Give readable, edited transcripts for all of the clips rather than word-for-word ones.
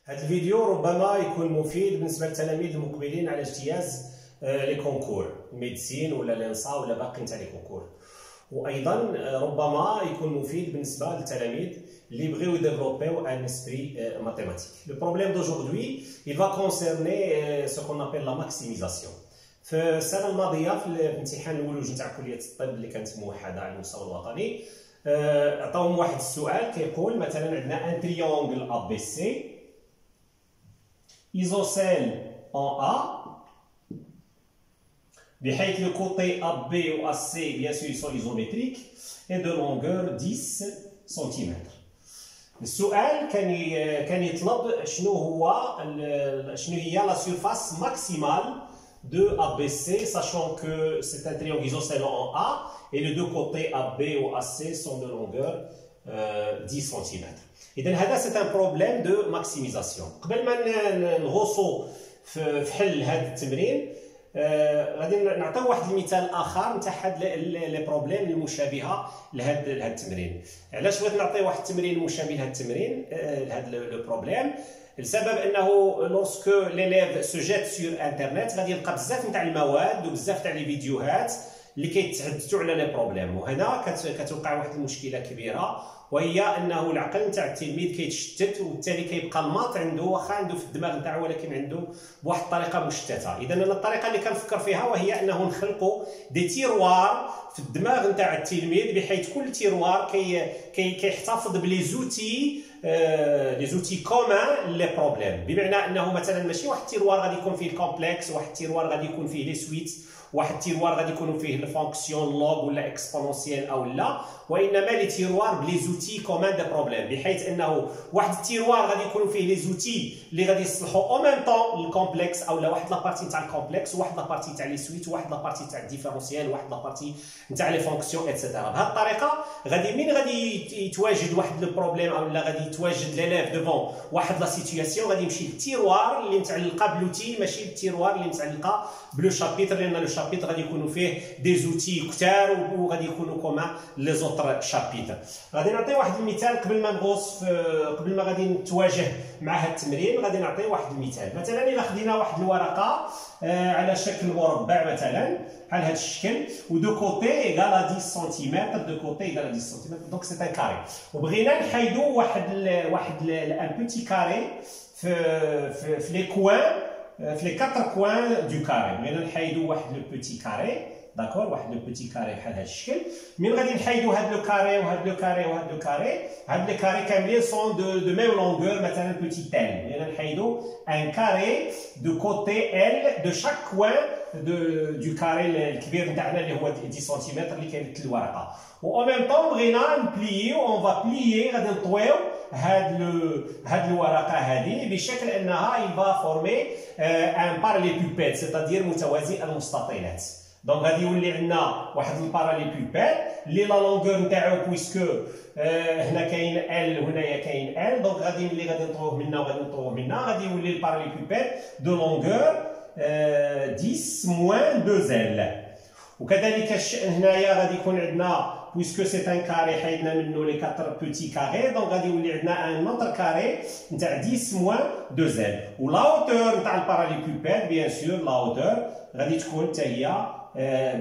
هذا الفيديو ربما يكون مفيد بالنسبه للتلاميذ المقبلين على اجتياز لي كونكور ميديسين ولا لينصا ولا باقي تاع لي كونكور، وايضا ربما يكون مفيد بالنسبه للتلاميذ اللي بغيو يديفلوبيو ان اسبري ماتيماتيك. لو بروبليم دوجوردي il va concerner ce qu'on appelle la maximisation. في السنه الماضيه في الامتحان الولوج نتاع كليه الطب اللي كانت موحده على المستوى الوطني عطاوهم واحد السؤال كيقول مثلا عندنا ان تريونغل ا بي سي isocèle en A بحيث le côté AB ou AC bien sûr ils sont isométriques et de longueur 10 cm. السؤال كان يطلب شنو هي la surface maximale de ABC, sachant que c'est un triangle isocèle en A et les deux côtés AB ou AC sont de longueur 10 cm. إذا هذا سي ان بروبليم دو ماكسيميزاسيون. قبل ما نغوصوا في حل هذا التمرين غادي نعطيو واحد المثال اخر نتاع هاد لي بروبليم المشابهه لهذا التمرين. علاش بغيت نعطي واحد التمرين مشابه لهذا التمرين لهذا لو بروبليم؟ السبب انه لورسكو ليليف سو جيت سور انترنت غادي يلقى بزاف نتاع المواد وبزاف تاع لي فيديوهات اللي كيتحدثوا على لي بروبليم، وهنا كتوقع واحد المشكله كبيره وهي انه العقل نتاع التلميذ كيتشتت وبالتالي كيبقى الماط عنده واخا عنده في الدماغ نتاعو ولكن عنده بواحد الطريقه مشتته. اذا انا الطريقه اللي كنفكر فيها وهي انه نخلقوا دي تيروار في الدماغ نتاع التلميذ بحيث كل تيروار كيحتفظ بلي زوتي لي زوتي كومان لي بروبليم، بمعنى انه مثلا ماشي واحد تيروار غادي يكون فيه الكومبلكس، واحد تيروار غادي يكون فيه لي سويت، واحد تيروار غادي يكونوا فيه الفونكسيون لوغ ولا اكسبونونسيال او لا، وانما لي تيروار بلي زوتي كومان دو بروبليم، بحيث انه واحد التيروار غادي يكونوا فيه لي زوتي اللي غادي يصلحوا او ميم طون الكومبلكس او لا واحد لابارتي تاع الكومبلكس وواحد لابارتي تاع لي سويت وواحد لابارتي تاع الديفيرونسيال وواحد لابارتي تاع لي فونكسيون ايتترا. بهذه الطريقه غادي من غادي يتواجد واحد لو بروبليم او لا غادي يتواجد ليليف ديفون واحد لا سيتوياسيون غادي يمشي للتيروار اللي متعلقه بلوتي ماشي للتيروار اللي متعلقه بلو شابيتر، لان لو شابيتر غادي يكونوا فيه دي زوتي كثار وغادي يكونوا كومان لي زوتر شابيتر. غادي نعطي واحد المثال قبل ما نغوص قبل ما غادي نتواجه مع هذا التمرين. غادي نعطي واحد المثال، مثلا الا خدينا واحد الورقه على شكل مربع مثلا بحال هذا الشكل ودو كوتي ايغال 10 سنتيمتر، دو كوتي ايغال 10 سنتيمتر، دونك سي ان كاري، وبغينا نحيدوا واحد ان بوتي كاري في لي كوان في لي 4 كوان دو كاري. بغينا نحيدوا واحد لو بوتي كاري، داكور، واحد لو بوتي كاري بحال هذا الشكل. من غادي نحيدوا هاد لو كاري وهاد لو كاري وهاد لو كاري، هاد لي كاري كاملين سون دو ميم لونغور، مثلا بوتي ال، بغينا نحيدوا ان كاري دو كوتي ال دو شاك كوان دو كاري الكبير نتاعنا اللي هو 10 سنتيمتر اللي كاين في الورقه، و او ميم طون بغينا نبليو اون فا بليي غادي نطويو هاد الورقه هذه بشكل انها il va former un parallélépipède c'est-à-dire متوازي المستطيلات. دونك غادي يولي عندنا واحد الباراليليبيبيد اللي لا لونغور نتاعو بويسكو هنا كاين ال وهنايا كاين ال، دونك اللي غادي نطووه منا وغادي نطووه منا غادي يولي الباراليليبيبيد دو لونغور 10 موان 2 ال. وكذلك هنايا غادي يكون عندنا puisque c'est un carré حيدنا منه لي 4 petits carrés، دونك غادي يولي عندنا ان اوتر كاري نتاع 10 موان 2 ال، و لا hauteur نتاع الباراليليبيبيد بيان سور لا hauteur غادي تكون حتى هي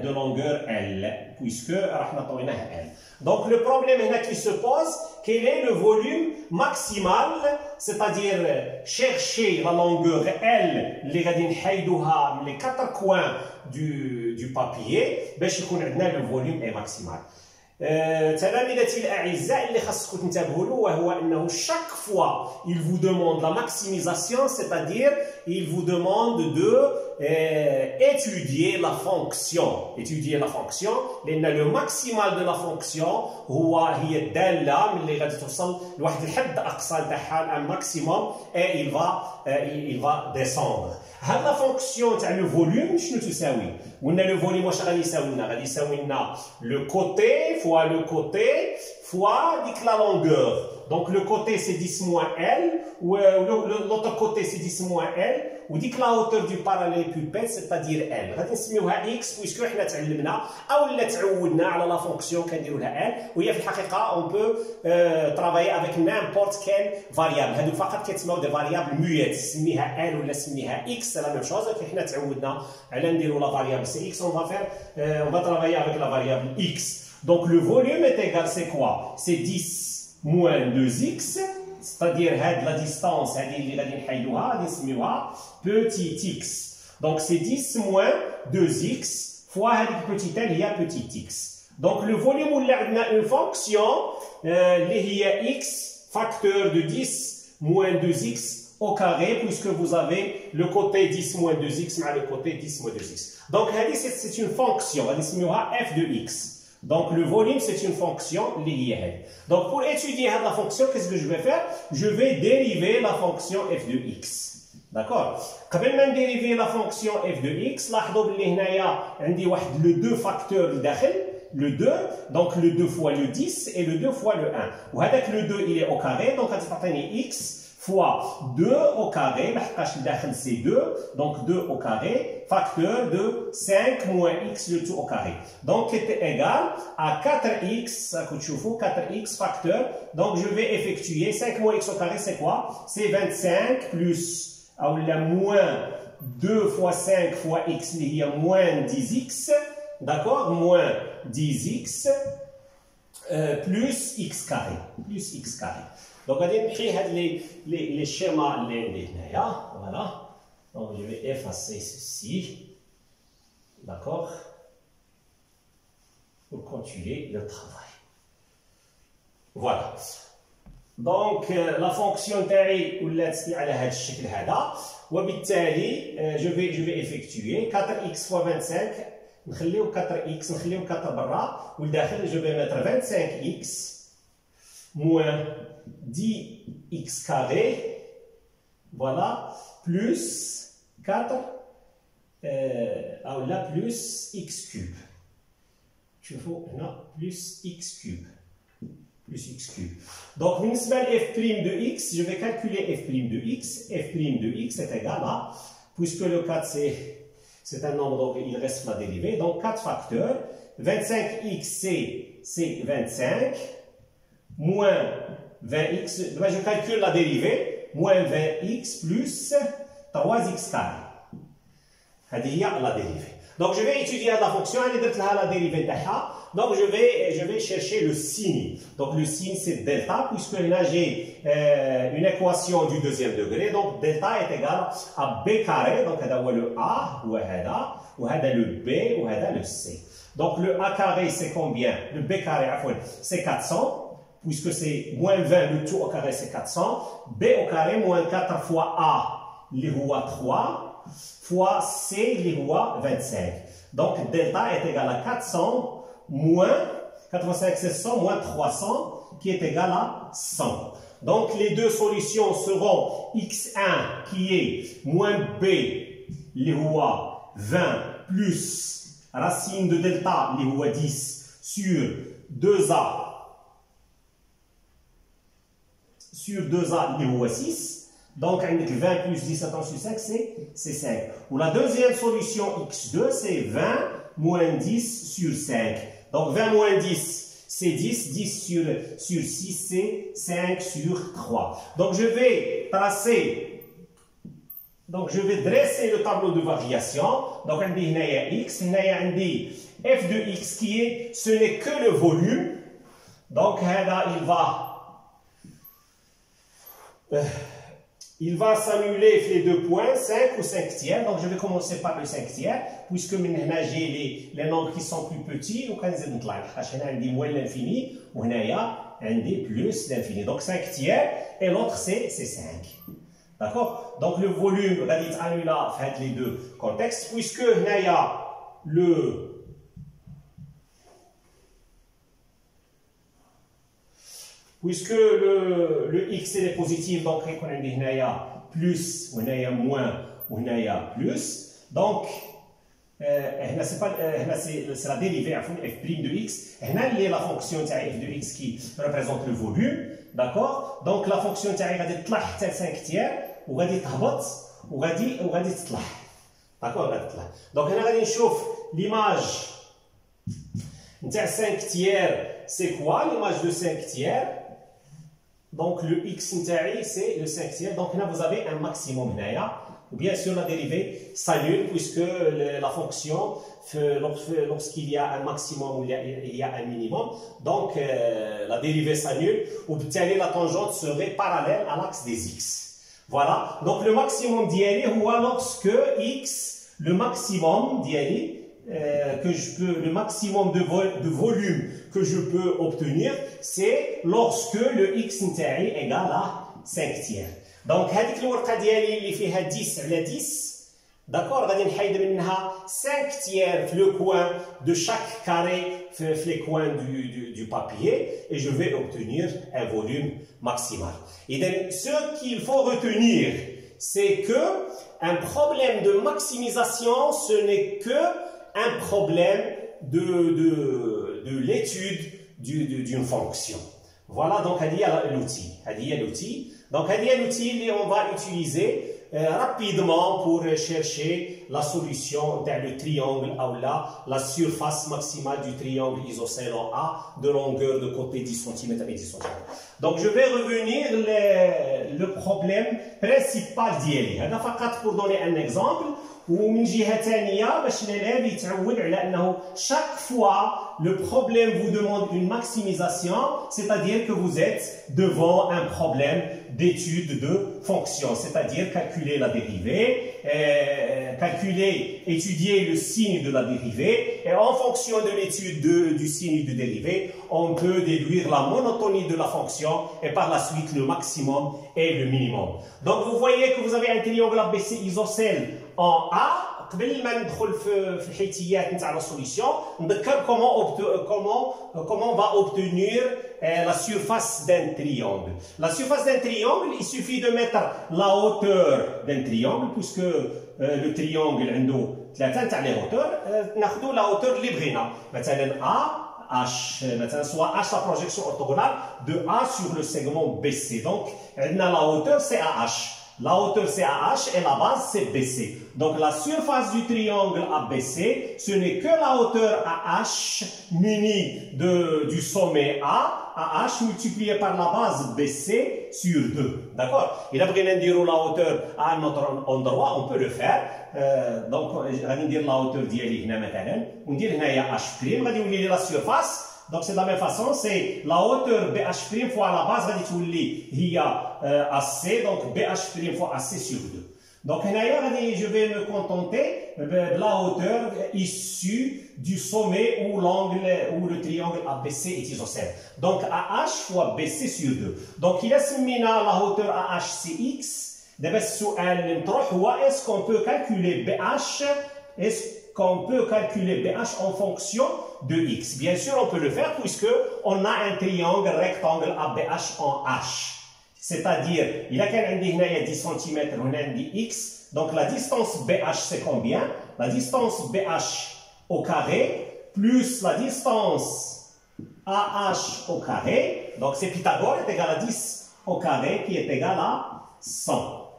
de longueur L, puisque راح نعطيناه L. Donc le problème هنا qui se pose, quel est le volume maximal, c'est-à-dire chercher la longueur L اللي غادي نحيدوها من les 4 coins du papier باش يكون عندنا le volume est maximal. تلاميذتي الاعزاء اللي خاصكم تنتبهوا له وهو انه chaque fois il vous demande la maximisation, c'est-à-dire il vous demande de étudier la fonction لان le maximal de la fonction هي الداله من اللي غادي توصل لواحد الحد اقصى نتاعها un maximum et il va descendre. هاد لا فونكسيون تاع لو فوليوم شنو تساوي؟ قلنا لو فوليوم واش غادي يساوي لنا؟ غادي يساوي لنا لو كوتي فوا لو كوتي فوا ديك لا لونغور، Donc le côté c'est 10 moins L, ou l'autre côté c'est 10 moins L, وديك la hauteur du parallélépipède c'est-à-dire L. غادي نسميوها X puisque حنا تعلمنا أو تعودنا على la fonction كنديروا لها L وهي في الحقيقة on peut travailler avec n'importe quelle variable. هادو فقط كيتسموا des variables muettes سميها L ولا سميها X c'est la même chose ولكن حنا تعودنا على نديروا la variable c'est X on va travailler avec la variable X. Donc le volume est égal c'est quoi? C'est 10 moins 2x, c'est-à-dire la distance petit x. Donc c'est 10 moins 2x fois petit l, il y a petit x. Donc le volume, on a une fonction, il y a x facteur de 10 moins 2x au carré, puisque vous avez le côté 10 moins 2x mais le côté 10 moins 2x. Donc c'est une fonction, f de x. Donc le volume c'est une fonction liée. Donc pour étudier la fonction, qu'est-ce que je vais faire? Je vais dériver la fonction f de x. D'accord? قبل ما نديريفي la fonction f de x, لاحظوا بلي هنايا عندي واحد le 2 facteur لداخل, le 2, donc le 2 fois le 10 et le 2 fois le 1. وهذاك le 2 il est au carré, donc غادي تعطيني x fois 2 au carré, c'est 2, donc 2 au carré, facteur de 5 moins x le tout au carré. Donc, c'est égal à 4x, 4x facteur, donc je vais effectuer 5 moins x au carré, c'est quoi? C'est 25 plus, moins 2 fois 5 fois x, il y a moins 10x, d'accord? Moins 10x, plus x carré, plus x carré. Donc, on va prendre les schémas. Voilà. Donc, je vais effacer ceci. D'accord? Pour continuer le travail. Voilà. Donc, la fonction تاعي ولات على هذا الشكل هذا وبالتالي je vais effectuer 4x fois 25 نخليو 4x نخليو 4 برا والداخل je vais mettre 25x moins 10x carré, voilà, plus 4, là, plus x cube. Tu vois, non, plus x cube. Plus x cube. Donc, municipal f' de x, je vais calculer f' de x. f' de x est égal à, puisque le 4 c'est un nombre, donc il reste la dérivée, donc 4 facteurs. 25x c'est 25, moins 20x, je calcule la dérivée, moins 20x plus 3x carré. C'est la dérivée. Donc je vais étudier la fonction, la dérivée donc je vais chercher le signe. Donc le signe c'est delta, puisque là j'ai une équation du deuxième degré, donc delta est égal à b carré, donc c'est le a, ou le b, ou le c. Donc le a carré c'est combien? Le b carré c'est 400. Puisque c'est moins 20, le tout au carré c'est 400, b au carré moins 4 fois a, il est 3, fois c, il est 25. Donc delta est égal à 400 moins 85, c'est 100 moins 300, qui est égal à 100. Donc les deux solutions seront x1 qui est moins b, il est 20, plus racine de delta, il est 10, sur 2a, sur 2a, il est 6. Donc, 20 plus 10, attention, 5, c'est 5. Ou la deuxième solution, x2, c'est 20 moins 10 sur 5. Donc, 20 moins 10, c'est 10. 10 sur 6, c'est 5 sur 3. Donc, je vais dresser le tableau de variation. Donc, on dit x, on dit f de x qui est, ce n'est que le volume. Donc, il va s'annuler les deux points, 5 ou 5 tiers. Donc je vais commencer par le 5 tiers, puisque maintenant j'ai les nombres qui sont plus petits. Donc on dit moins l'infini, ou on dit plus l'infini. Donc 5 tiers, et l'autre c'est 5. D'accord? Donc le volume va être annulé dans les deux contextes, puisque on a puisque le x est positif, donc on a plus, on a moins, on a plus. Donc, c'est la dérivée f' de x. On a la fonction f de x qui représente le volume. d'accord. Donc la fonction تاعي غادي تطلع حتى 5 تير وغادي تهبط وغادي تطلع داكور غادي تطلع. دونك هنا غادي نشوف ليماج نتاع 5 تير سي كوا ليماج دو 5 تير. Donc le x نتاعي c'est le 5 tiers. Donc là vous avez un maximum هنايا. Bien sûr la dérivée s'annule puisque la fonction lorsqu'il y a un maximum il y a un minimum. Donc la dérivée s'annule وبالتالي la tangente serait parallèle à l'axe des x. Voilà. Donc le maximum d'ILI هو lorsque x le maximum d'ILI le maximum de volume que je peux obtenir, c'est lorsque le x نتاعي égale à 5 tiers. Donc هذيك الورقه ديالي اللي فيها 10 على 10 داكور غادي نحيد منها 5 tiers في le coin de chaque carré في les coins du papier et je vais obtenir un volume maximal. Et donc ce qu'il faut retenir, c'est que un problème de maximisation, ce n'est que un problème de l'étude d'une fonction. Voilà, donc il y a l'outil. Donc il y a l'outil qu'on va utiliser rapidement pour chercher la solution dans le triangle ou la surface maximale du triangle isocèle en A de longueur de côté 10 cm et 10 cm. Donc je vais revenir le problème principal d'ILI. هذا فقط pour donner un exemple. ومن جهة ثانية باش l'élève يتعود على أنه chaque fois le problème vous demande une maximisation, c'est-à-dire que vous êtes devant un problème d'étude de fonction, c'est-à-dire calculer la dérivée, étudier le signe de la dérivée, et en fonction de l'étude du signe de dérivée, on peut déduire la monotonie de la fonction et par la suite le maximum et le minimum. Donc vous voyez que vous avez un triangle ABC isocèle en A. قبل ما ندخل في الحيتيات نتاع لا سوليسيون نذكر comment on va obtenir la surface d'un triangle. La surface d'un triangle, il suffit de mettre la hauteur d'un triangle puisque le triangle عنده ثلاثه تاع لي هوتور ناخذوا la hauteur اللي بغينا مثلا A H مثلا soit H la projection orthogonale de A sur le segment BC. Donc عندنا la hauteur c'est AH. La hauteur c'est AH et la base c'est BC. Donc la surface du triangle ABC, ce n'est que la hauteur AH munie du sommet AH multiplié par la base BC sur 2. D'accord? Et là, pour dire la hauteur à un autre endroit, on peut le faire. Donc, on va dire la hauteur d'ILI, on dit H', on va dire la surface. Donc c'est de la même façon, c'est la hauteur BH' fois la base il y a AC, donc BH' fois AC sur 2. Donc je vais me contenter de la hauteur issue du sommet où l'angle ou le triangle ABC est isocèle. Donc AH fois BC sur 2. Donc il a semina la hauteur AH c'est X. D'abord est-ce qu'on peut calculer BH? Qu'on peut calculer BH en fonction de X. Bien sûr, on peut le faire puisque on a un triangle rectangle ABH en H. C'est-à-dire, il a qu'un indice, il y a 10 cm, on a un X. Donc la distance BH, c'est combien? La distance BH au carré plus la distance AH au carré. Donc c'est Pythagore est égal à 10 au carré qui est égal à 100.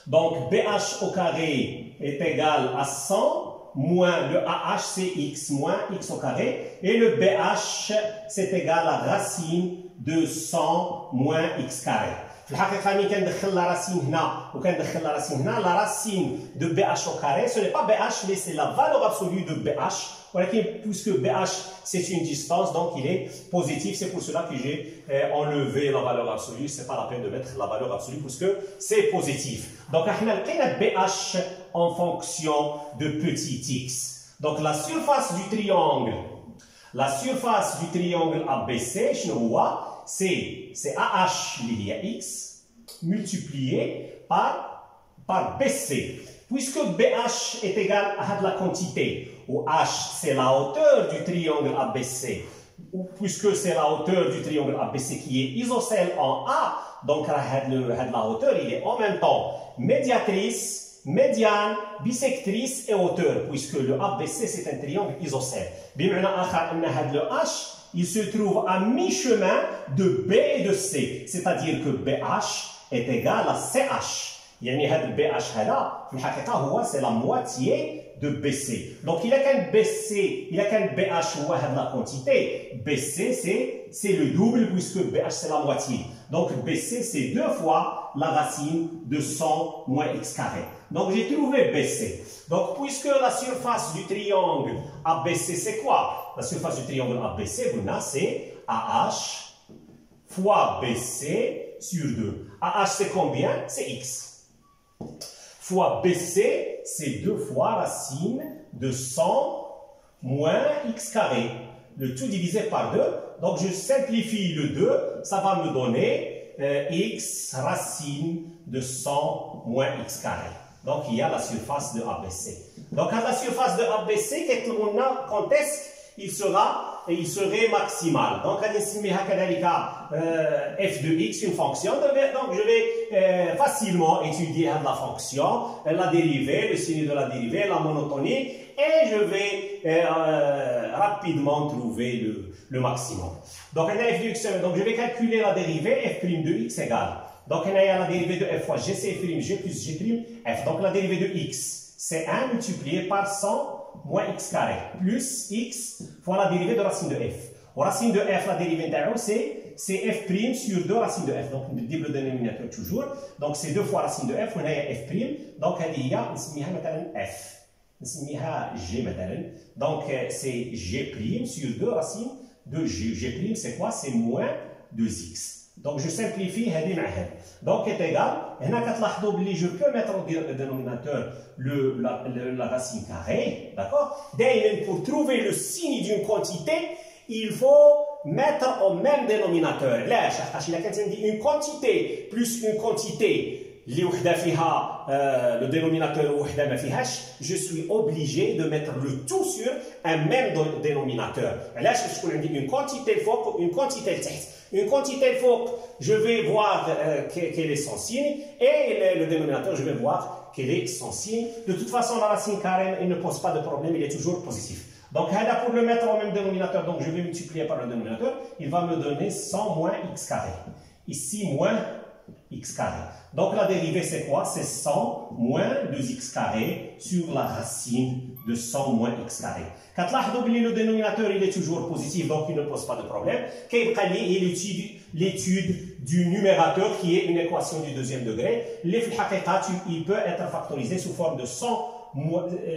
Donc BH au carré est égal à 100. Moins le AH c'est X moins X au carré et le BH c'est égal à racine de 100 moins X carré. في الحقيقة ملي كندخل لا راسين هنا وكندخل لا راسين هنا la racine de BH au carré ce n'est pas BH mais c'est la valeur absolue de BH. ولكن puisque BH c'est une distance donc il est positif, c'est pour cela que j'ai enlevé la valeur absolue, c'est pas la peine de mettre la valeur absolue puisque c'est positif. Donc احنا لقينا BH en fonction de petit x. Donc la surface du triangle ABC, c'est AH il y a x multiplié par BC. Puisque BH est égal à la quantité, où H c'est la hauteur du triangle ABC, puisque c'est la hauteur du triangle ABC qui est isocèle en A, donc la hauteur il est en même temps médiatrice, médiane, bisectrice et hauteur, puisque le ABC c'est un triangle isocèle. بمعنى آخر أن هذا le H il se trouve à mi-chemin de B et de C. C'est-à-dire que BH est égal à CH. يعني هذا BH هذا في الحقيقة هو c'est la moitié de BC. Donc il a qu'un BC, il a qu'un BH هو هذه la quantité. BC c'est le double puisque BH c'est la moitié. Donc BC c'est 2 fois la racine de 100 moins x carré. Donc j'ai trouvé BC. Donc puisque la surface du triangle ABC c'est quoi? La surface du triangle ABC, c'est AH fois BC sur 2. AH c'est combien? C'est x. Fois BC, c'est 2 fois racine de 100 moins x carré. Le tout divisé par 2. Donc je simplifie le 2, ça va me donner x racine de 100 moins x carré. Donc il y a la surface de ABC. Donc à la surface de ABC, quand est-ce qu'il serait maximal? Donc f de x une fonction. Donc je vais facilement étudier la fonction, la dérivée, le signe de la dérivée, la monotonie, et je vais rapidement trouver le maximum. Donc f de x, donc je vais calculer la dérivée f' de x égale. Donc il y a la dérivée de f fois g, c'est f' g plus g' f. Donc la dérivée de x, c'est 1 multiplié par 100 moins x carré, plus x fois la dérivée de racine de f. Racine de f, la dérivée d'arrow, c'est f' sur 2 racine de f. Donc on dit le dénominateur toujours. Donc c'est 2 fois racine de f, on a f'. Donc il y a, on f. G مثلا. Donc c'est g' sur 2 racines de g. G' c'est quoi? C'est moins 2x. Donc je simplifie هذه مع هذه. Donc est égal. هنا كتلاحظوا بلي je peux mettre au dénominateur la racine carrée, d'accord? دائما pour trouver le signe d'une quantité, il faut mettre au même dénominateur. علاش؟ حيت إلا كانت عندي une quantité plus une quantité اللي وحده فيها le dénominateur وحده ما فيهاش, je suis obligé de mettre le tout sur un même dénominateur. علاش؟ باش تكون عندي une quantité الفوق une quantité لتحت. Une quantité الفوق, je vais voir quel est son signe, et le dénominateur, je vais voir quel est son signe. De toute façon, la racine carrée, il ne pose pas de problème, il est toujours positif. Donc, pour le mettre au même dénominateur, donc je vais multiplier par le dénominateur, il va me donner 100 moins x carré. Ici, moins x carré. Donc, la dérivée, c'est quoi? C'est 100 moins 2x carré sur la racine de 100 moins x carré. Quand le dénominateur il est toujours positif, donc il ne pose pas de problème. L'étude du numérateur qui est une équation du deuxième degré. Il peut être factorisé sous forme de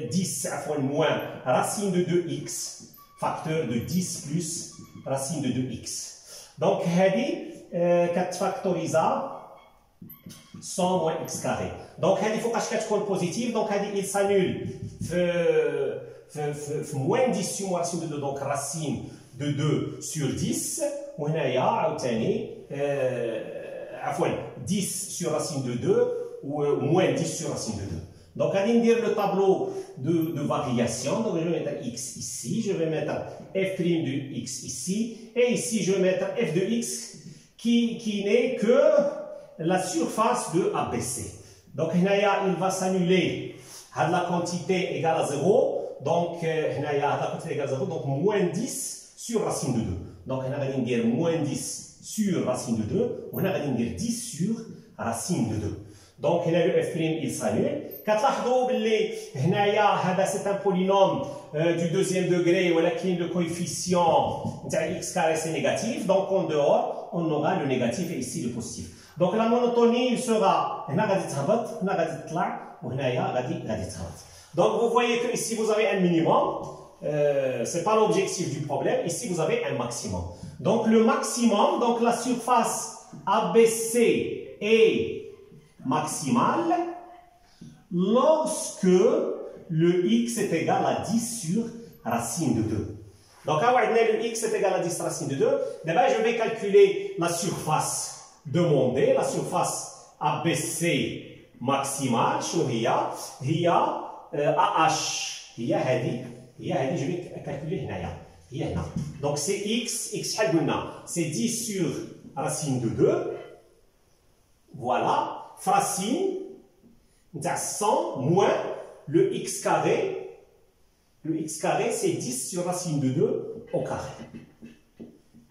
10 moins racine de 2x, facteur de 10 plus racine de 2x. Donc, quand factorise 100 moins x carré. Donc, il faut que positif, donc il s'annule. moins 10 sur racine de 2, donc racine de 2 sur 10. On a 10 sur racine de 2 ou moins 10 sur racine de 2. Donc, on va dire le tableau de variation. Donc, je vais mettre x ici, je vais mettre f' de x ici, et ici, je vais mettre f de x qui n'est que la surface de ABC. Donc, il va s'annuler la quantité égale à 0. Donc, la quantité égale à 0, donc moins 10 sur racine de 2. Donc, on va dire moins 10 sur racine de 2, on va dire 10 sur racine de 2. Donc, on a le f', il s'annule. Quand c'est un polynôme du deuxième degré, où le coefficient x carré c'est négatif, donc en dehors, on aura le négatif et ici le positif. Donc, la monotonie, il sera donc, vous voyez que ici, vous avez un minimum. Ce n'est pas l'objectif du problème. Ici, vous avez un maximum. Donc, le maximum, donc la surface ABC est maximale lorsque le x est égal à 10 sur racine de 2. Donc, le x est égal à 10 racine de 2. D'abord, je vais calculer la surface demandée, la surface ABC maximale. هي AH je vais calculer هنا. Donc c'est x c'est 10 sur racine de 2. Voilà, racine 100 moins le x carré. Le x carré c'est 10 sur racine de 2 au carré.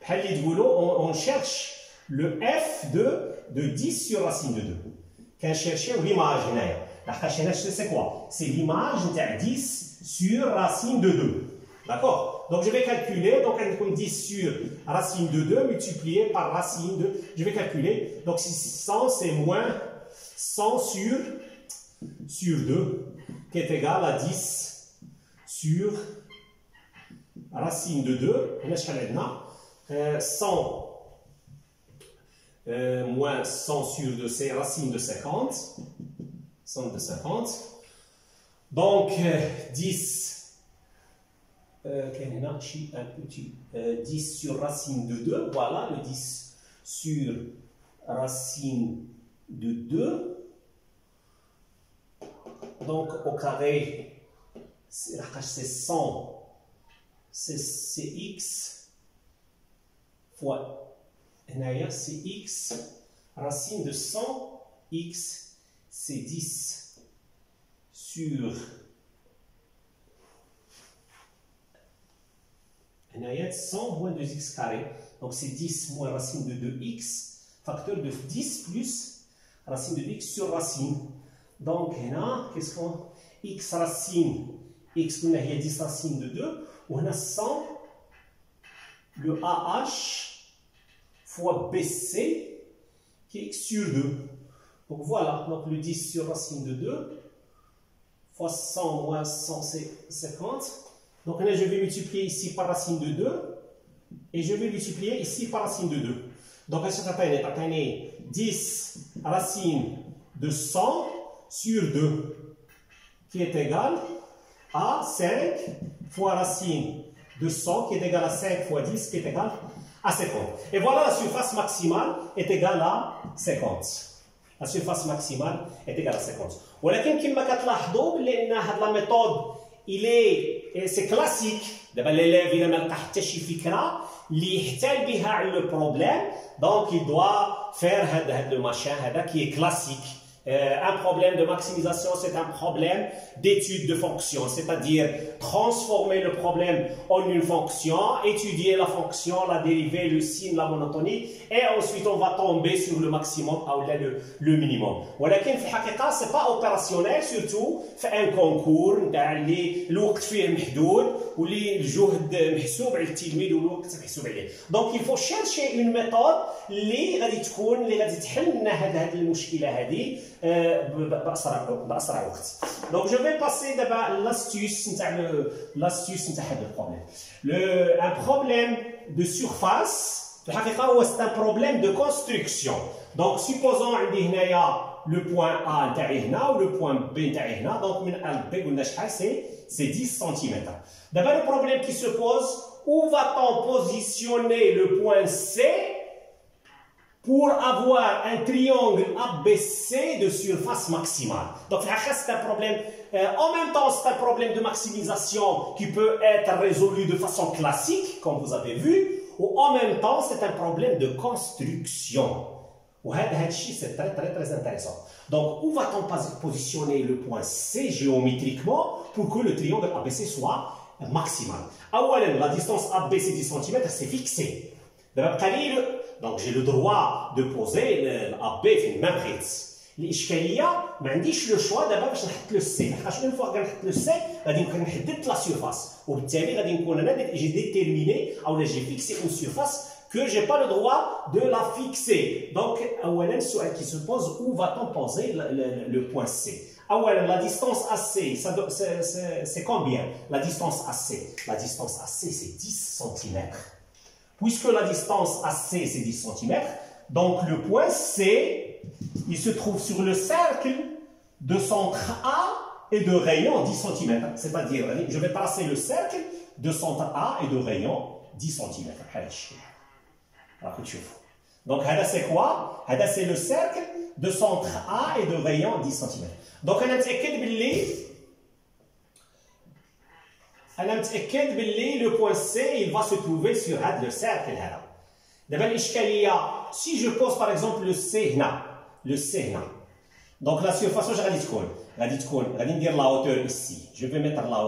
On cherche le f de 10 sur racine de 2. Quand chercher l'image, c'est quoi? C'est l'image de 10 sur racine de 2. D'accord? Donc je vais calculer, donc 10 sur racine de 2 multiplié par racine de... Je vais calculer, donc 100 c'est moins 100 sur 2, qui est égal à 10 sur racine de 2. 100 moins 100 sur 2, c'est racine de 50. 100 de 50. Donc 10. 10 sur racine de 2, voilà le 10 sur racine de 2. Donc au carré, c'est 100, c'est x fois, c'est x, racine de 100, x, c'est 10 sur 100 moins 2x carré, donc c'est 10 moins racine de 2x, facteur de 10 plus racine de 2x sur racine. Donc, qu'est-ce qu'on... x racine, x, il y a 10 racine de 2, on a 100, le AH fois BC, qui est x sur 2. Donc voilà, donc le 10 sur racine de 2, fois 100 moins 100, c'est 50. Donc là, je vais multiplier ici par racine de 2 et je vais multiplier ici par racine de 2. Donc, est-ce que tu as 10 racine de 100 sur 2 qui est égal à 5 fois racine de 100 qui est égal à 5 fois 10 qui est égal à 50. Et voilà, la surface maximale est égale à 50. La surface maximale est égale à 50. ولكن كما كتلاحظوا بلي ان هاد لا ميثود c'est classique. D'abord, l'élève, il n'a pas de fikra, il a le problème, donc il doit faire le machin qui est classique. Un problème de maximisation, c'est un problème d'étude de fonction, c'est-à-dire transformer le problème en une fonction, étudier la fonction, la dérivée, le signe, la monotonie, et ensuite on va tomber sur le maximum ou le minimum. ولكن في الحقيقة c'est pas opérationnel, surtout في un concours نتاع اللي الوقت فيه محدود واللي الجهد محسوب على التلميذ والوقت محسوب عليه. Donc il faut chercher une méthode اللي غادي تكون اللي غادي تحل لنا هذه المشكلة هذه بأسرع وقت. Donc je vais passer d'abord l'astuce نتاع هذا البروبلème. Un problème de surface c'est un problème de construction. Donc supposons عندي هنايا le point A نتاعي هنا ou le point B نتاعي هنا. Donc من A ل B قلنا شحال c'est 10 cm. D'abord le problème qui se pose, où va-t-on positionner le point C pour avoir un triangle ABC de surface maximale? Donc, c'est un problème, en même temps, c'est un problème de maximisation qui peut être résolu de façon classique, comme vous avez vu, ou en même temps, c'est un problème de construction. C'est très intéressant. Donc, où va-t-on positionner le point C géométriquement pour que le triangle ABC soit maximal? La distance AB, c'est 10 cm, c'est fixé. Donc j'ai le droit de poser AB في المبريد. الاشكاليه ما عنديش لو شوا دابا باش نحط لو سي، حيت اون فوا غنحط لو سي غادي نكون نحدد لا سيرفاس، وبالتالي غادي نكون انا جي ديتيرميني او جي فيكسي اون سيرفاس que j'ai pas le droit de la fixer. Donc اولا السؤال qui se pose, où va-t-on poser le point C? اولا la distance AC, c'est combien? La distance AC c'est 10 cm. Puisque la distance AC c'est 10 cm, donc le point C, il se trouve sur le cercle de centre A et de rayon 10 cm. C'est-à-dire, je vais tracer le cercle de centre A et de rayon 10 cm. Donc, c'est quoi? C'est le cercle de centre A et de rayon 10 cm. Donc, on a متأكد باللي le point C il va se trouver sur le cercle هذا. دابا الإشكالية, si je pose par exemple le C هنا, donc la surface واش غادي تكون غادي ندير la hauteur ici, je vais mettre la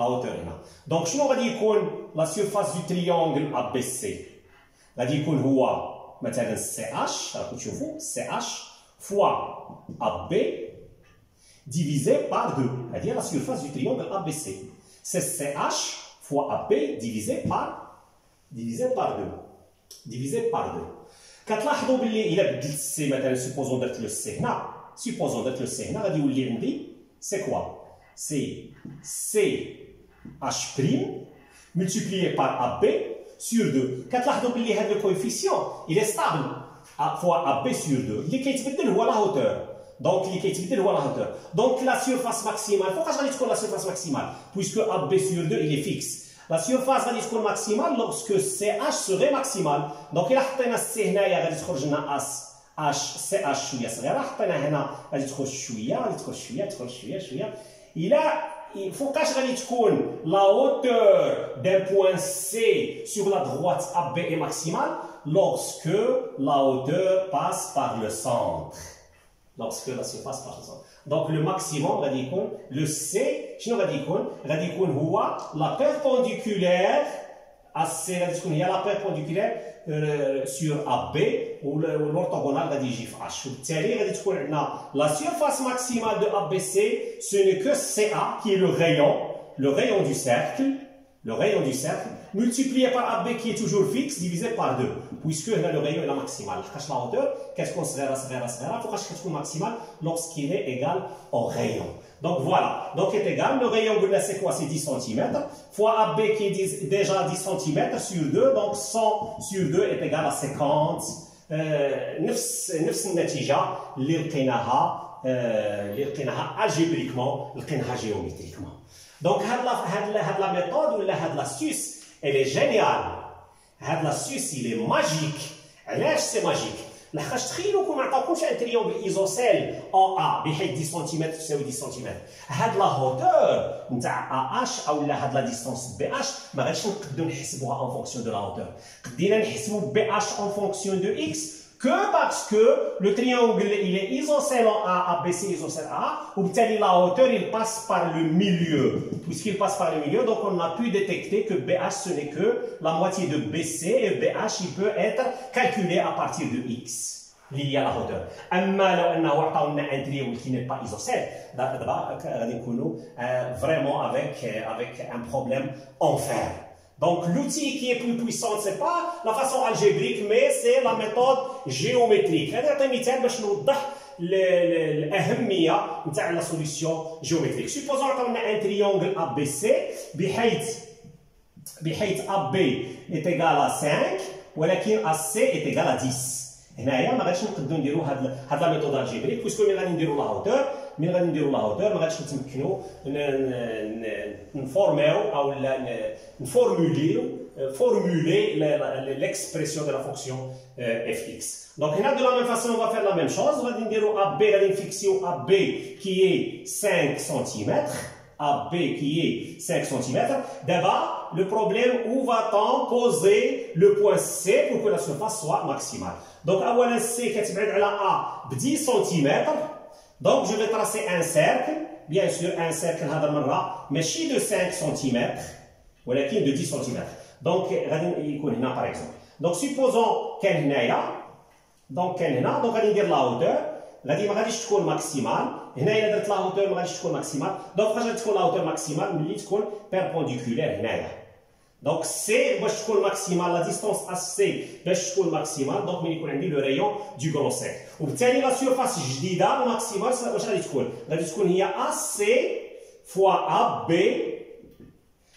hauteur هنا. Donc شنو غادي يكون la surface du triangle ABC? غادي يكون هو مثلا سي اش راكم تشوفوا سي اش فوا ا بي divisé par 2. C'est-à-dire la surface du triangle ABC. C'est CH fois AB divisé par 2. Divisé par 2. كتلاحظوا باللي الا بدلت السي مثلا سوبوزون درت له السي هنا غادي يولي عندي سي كوا سي سي اش بريم multiplié par AB sur 2. كتلاحظوا باللي هذا الكويفيسيون il est stable fois AB sur 2. اللي كيتبدل هو لا هوتور. Donc, Donc, la surface maximale, pourquoi je vais la surface maximale? Puisque AB sur 2, il est fixe. La surface va être maximale lorsque CH serait maximale. Donc, il a حطينا السي هنايا غادي تخرج لنا CH شويه صغيره، حطينا هنا غادي تخرج شويه. فوقاش غادي تكون la hauteur d'un point C sur la droite AB est maximale lorsque la hauteur passe par le centre. Lorsque la surface passe par le centre. Donc le maximum غادي يكون le C شنو غادي يكون هو la perpendiculaire à C غادي تكون هي la perpendiculaire sur AB والorthogonal غادي يجي في H. وبالتالي غادي تكون عندنا la surface maximale de ABC ce n'est que CA qui est le rayon du cercle multiplié par AB qui est toujours fixe divisé par 2 puisque là le rayon est la maximale. La hauteur qu'est-ce qu'on صغيره pourquoi كتكون maximale lorsqu'il est égal au rayon. Donc voilà, donc est égal le rayon c'est quoi? C'est 10 cm fois AB qui est déjà 10 cm sur 2 donc 100 sur 2 est égal à 50. نفس النتيجه اللي لقيناها algébriquement لقيناها géométriquement. Donc, هاد la méthode ou هاد l'astuce, elle est géniale. هاد l'astuce, il est magique. علاش سي ماجيك؟ لحقاش تخيلوا كون ما عطاوكمش ان تريونغل ايزوسيل او ا بحيث 10 سنتيمتر تساوي 10 سنتيمتر. هاد لا هوتور نتاع ا اش او هاد لا ديستونس بي اش ما غاديش نقدروا نحسبوها اون فونكسيون دو لا هوتور. قدينا نحسبوا بي اش اون فونكسيون دو اكس que parce que le triangle il est isocèle en A, ABC isocèle A, ou la hauteur il passe par le milieu. Puisqu'il passe par le milieu, donc on a pu détecter que BH ce n'est que la moitié de BC et BH il peut être calculé à partir de X. lié à la hauteur. أما لو أنه عطاونا un triangle qui n'est pas isocèle, دابا غادي نكونوا vraiment avec un problème en fer. Donc l'outil qui est plus puissant, ce n'est pas la façon algébrique, mais c'est la méthode géométrique. هذا نعطي مثال باش نوضح الأهمية نتاع la solution géométrique. Supposons عطاونا un triangle ABC بحيث AB est égal à 5 ولكن AC est égal à 10. هنايا ما غاديش نقدروا نديروا هاد لا ميثود الجبريك باسكو ملي غادي نديروا لا هوتور ما غاديش نتمكنوا نفورميو او نفورمولي l'expression de la fonction fx. Donc هنا de la même façon on va faire la même chose, غادي نديروا AB غادي نفيكسيو AB qui est 5 cm. AB qui est 5 cm. D'abord, le problème où va-t-on poser le point C pour que la surface soit maximale. Donc, أولا C كتبعد على A ب 10 cm. Donc, je vais tracer un cercle. Bien sûr, un cercle هذا المرة ماشي de 5 cm ولكن de 10 cm. Donc, غادي يكون هنا par exemple. Donc, supposons كان هنايا. Donc, غادي ندير la hauteur. ما غاديش تكون ماكسيمال. هنا الا درت لا هوتور ما غاديش تكون ماكسيمال. دونك فاش غتكون لا هوتور ماكسيمال ملي تكون بيربونديكولير هنايا. دونك سي باش تكون ماكسيمال لا ديستونس اس سي باش تكون ماكسيمال دونك ملي يكون عندي لو رايون دو غرون سيركل. وبالتالي لا سيرفاس الجديده الماكسيمال واش غادي تكون هي اس سي فوا ا بي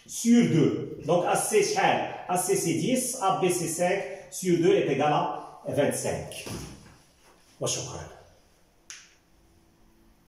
sur 2. Donc AC شحال؟ AC c'est 10, AB c'est 5 sur 2 est égal à 25. وشكرا.